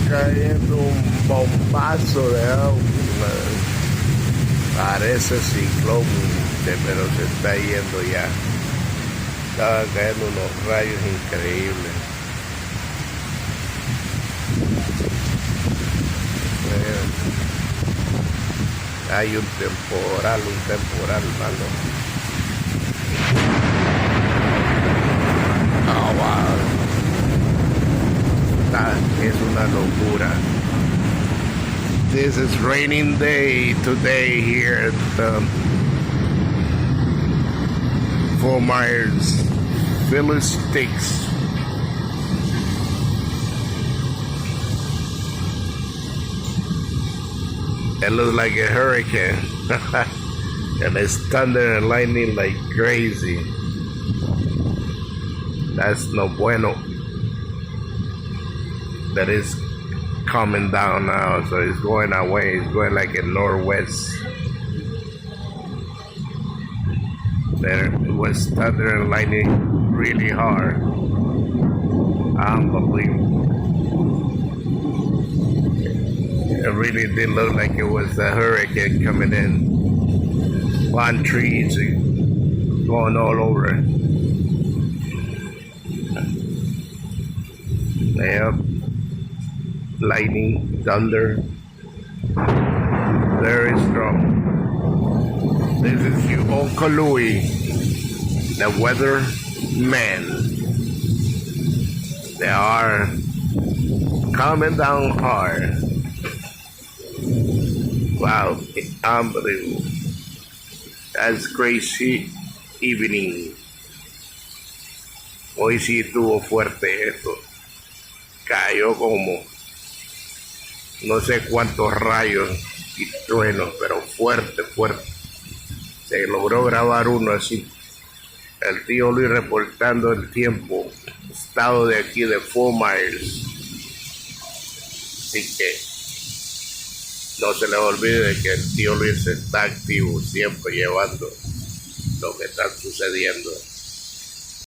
cayendo un bombazo de agua. Parece ciclón, pero se está yendo ya. Estaban cayendo unos rayos increíbles. Hay un temporal malo. Oh, wow. Es una locura. This is raining day today here at Fort Myers, Phillips. It looks like a hurricane. And it's thunder and lightning like crazy. That's no bueno. That is coming down now, so it's going away. It's going like a northwest. There it was thunder and lightning really hard. Unbelievable. It really did look like it was a hurricane coming in. Palm trees going all over. Yep. Lightning, thunder, very strong. This is your Uncle Louie, the weather man. They are coming down hard. Wow, unbelievable. That's crazy evening. Hoy sí estuvo fuerte esto. Cayó como no sé cuántos rayos y truenos, pero fuerte. Se logró grabar uno así. El tío Luis reportando el tiempo, estado de aquí de Fort Myers. Así que no se les olvide de que el tío Luis está activo, siempre llevando lo que está sucediendo.